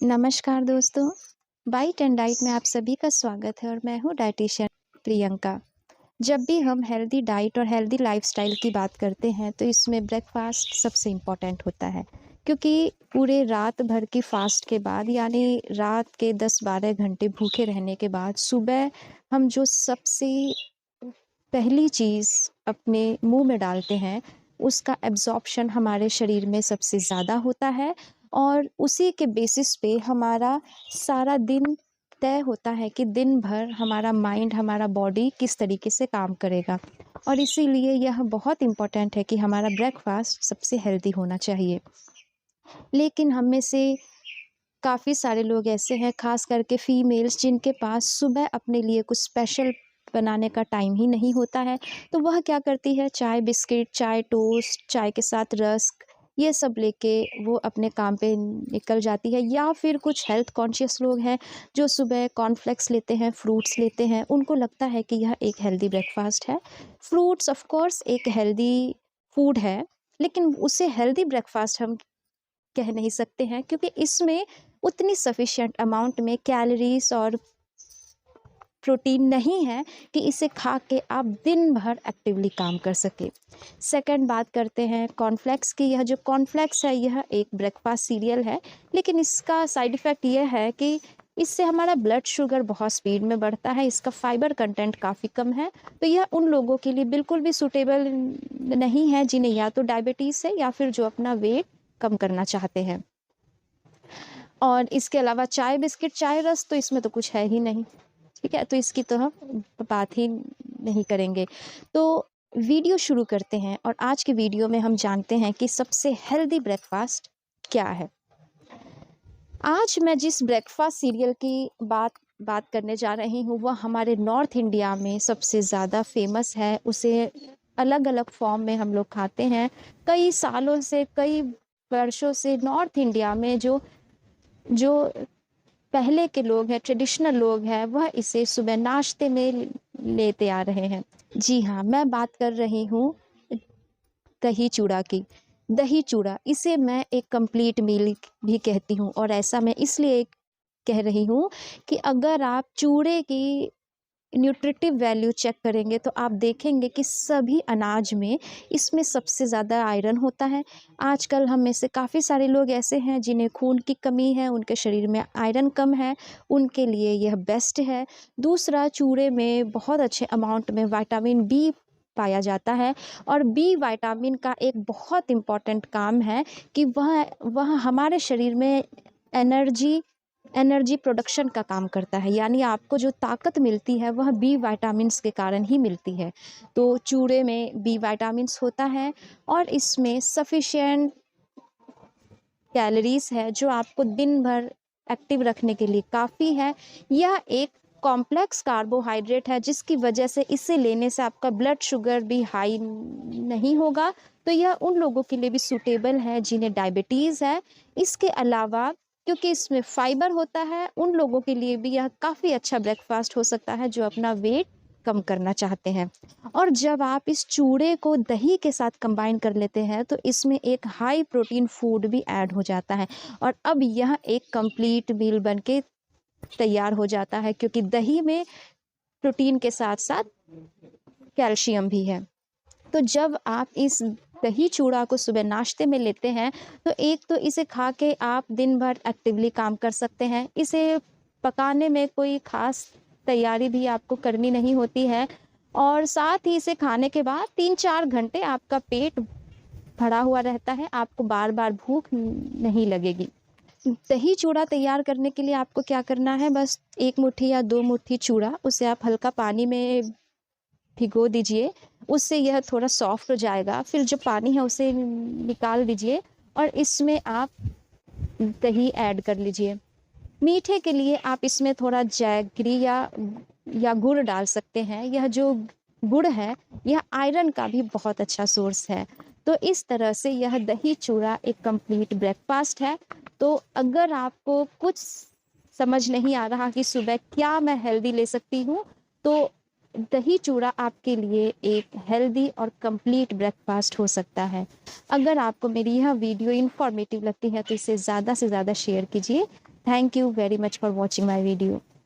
नमस्कार दोस्तों, bite and diet में आप सभी का स्वागत है और मैं हूँ डाइटिशियन प्रियंका। जब भी हम हेल्दी डाइट और हेल्दी लाइफस्टाइल की बात करते हैं तो इसमें ब्रेकफास्ट सबसे इम्पोर्टेंट होता है, क्योंकि पूरे रात भर की फास्ट के बाद यानी रात के 10-12 घंटे भूखे रहने के बाद सुबह हम जो सबसे पहली चीज़ अपने मुंह में डालते हैं उसका एब्जॉर्प्शन हमारे शरीर में सबसे ज़्यादा होता है और उसी के बेसिस पे हमारा सारा दिन तय होता है कि दिन भर हमारा माइंड, हमारा बॉडी किस तरीके से काम करेगा। और इसीलिए यह बहुत इम्पोर्टेंट है कि हमारा ब्रेकफास्ट सबसे हेल्दी होना चाहिए। लेकिन हम में से काफ़ी सारे लोग ऐसे हैं, ख़ास करके फीमेल्स, जिनके पास सुबह अपने लिए कुछ स्पेशल बनाने का टाइम ही नहीं होता है। तो वह क्या करती है, चाय बिस्किट, चाय टोस्ट, चाय के साथ रस्क, ये सब लेके वो अपने काम पे निकल जाती है। या फिर कुछ हेल्थ कॉन्शियस लोग हैं जो सुबह कॉर्नफ्लेक्स लेते हैं, फ्रूट्स लेते हैं, उनको लगता है कि यह एक हेल्दी ब्रेकफास्ट है। फ्रूट्स ऑफ कोर्स एक हेल्दी फूड है, लेकिन उसे हेल्दी ब्रेकफास्ट हम कह नहीं सकते हैं, क्योंकि इसमें उतनी सफिशिएंट अमाउंट में कैलोरीज और प्रोटीन नहीं है कि इसे खा के आप दिन भर एक्टिवली काम कर सके। सेकंड बात करते हैं कॉर्नफ्लेक्स की। यह जो कॉर्नफ्लेक्स है यह एक ब्रेकफास्ट सीरियल है, लेकिन इसका साइड इफ़ेक्ट यह है कि इससे हमारा ब्लड शुगर बहुत स्पीड में बढ़ता है। इसका फाइबर कंटेंट काफ़ी कम है, तो यह उन लोगों के लिए बिल्कुल भी सूटेबल नहीं है जिन्हें या तो डायबिटीज़ है या फिर जो अपना वेट कम करना चाहते हैं। और इसके अलावा चाय बिस्किट, चाय रस, तो इसमें तो कुछ है ही नहीं, ठीक है, तो इसकी तो हम बात ही नहीं करेंगे। तो वीडियो शुरू करते हैं और आज के वीडियो में हम जानते हैं कि सबसे हेल्दी ब्रेकफास्ट क्या है। आज मैं जिस ब्रेकफास्ट सीरियल की बात करने जा रही हूँ वह हमारे नॉर्थ इंडिया में सबसे ज़्यादा फेमस है। उसे अलग अलग फॉर्म में हम लोग खाते हैं। कई सालों से, कई वर्षों से नॉर्थ इंडिया में जो जो पहले के लोग हैं, ट्रेडिशनल लोग हैं, वह इसे सुबह नाश्ते में लेते आ रहे हैं। जी हाँ, मैं बात कर रही हूँ दही चूड़ा की। दही चूड़ा, इसे मैं एक कंप्लीट मील भी कहती हूँ, और ऐसा मैं इसलिए कह रही हूँ कि अगर आप चूड़े की न्यूट्रिटिव वैल्यू चेक करेंगे तो आप देखेंगे कि सभी अनाज में इसमें सबसे ज़्यादा आयरन होता है। आजकल हम में से काफ़ी सारे लोग ऐसे हैं जिन्हें खून की कमी है, उनके शरीर में आयरन कम है, उनके लिए यह बेस्ट है। दूसरा, चूड़े में बहुत अच्छे अमाउंट में विटामिन बी पाया जाता है, और बी विटामिन का एक बहुत इम्पॉर्टेंट काम है कि वह हमारे शरीर में एनर्जी प्रोडक्शन का काम करता है। यानी आपको जो ताकत मिलती है वह बी विटामिन्स के कारण ही मिलती है। तो चूड़े में बी विटामिन्स होता है और इसमें सफिशिएंट कैलोरीज है जो आपको दिन भर एक्टिव रखने के लिए काफ़ी है। यह एक कॉम्प्लेक्स कार्बोहाइड्रेट है जिसकी वजह से इसे लेने से आपका ब्लड शुगर भी हाई नहीं होगा। तो यह उन लोगों के लिए भी सूटेबल है जिन्हें डायबिटीज़ है। इसके अलावा क्योंकि इसमें फाइबर होता है, उन लोगों के लिए भी यह काफ़ी अच्छा ब्रेकफास्ट हो सकता है जो अपना वेट कम करना चाहते हैं। और जब आप इस चूड़े को दही के साथ कंबाइन कर लेते हैं तो इसमें एक हाई प्रोटीन फूड भी ऐड हो जाता है, और अब यह एक कंप्लीट मील बनके तैयार हो जाता है, क्योंकि दही में प्रोटीन के साथ साथ कैल्शियम भी है। तो जब आप इस दही चूड़ा को सुबह नाश्ते में लेते हैं तो एक तो इसे खा के आप दिन भर एक्टिवली काम कर सकते हैं। इसे पकाने में कोई ख़ास तैयारी भी आपको करनी नहीं होती है, और साथ ही इसे खाने के बाद 3-4 घंटे आपका पेट भरा हुआ रहता है, आपको बार बार भूख नहीं लगेगी। दही चूड़ा तैयार करने के लिए आपको क्या करना है, बस 1 मुट्ठी या 2 मुट्ठी चूड़ा, उसे आप हल्का पानी में भिगो दीजिए। उससे यह थोड़ा सॉफ्ट हो जाएगा। फिर जो पानी है उसे निकाल दीजिए और इसमें आप दही ऐड कर लीजिए। मीठे के लिए आप इसमें थोड़ा जैगरी या गुड़ डाल सकते हैं। यह जो गुड़ है यह आयरन का भी बहुत अच्छा सोर्स है। तो इस तरह से यह दही चूड़ा एक कंप्लीट ब्रेकफास्ट है। तो अगर आपको कुछ समझ नहीं आ रहा कि सुबह क्या मैं हेल्दी ले सकती हूँ, तो दही चूड़ा आपके लिए एक हेल्दी और कंप्लीट ब्रेकफास्ट हो सकता है। अगर आपको मेरी यह वीडियो इन्फॉर्मेटिव लगती है तो इसे ज़्यादा से ज़्यादा शेयर कीजिए, thank you very much for watching my video.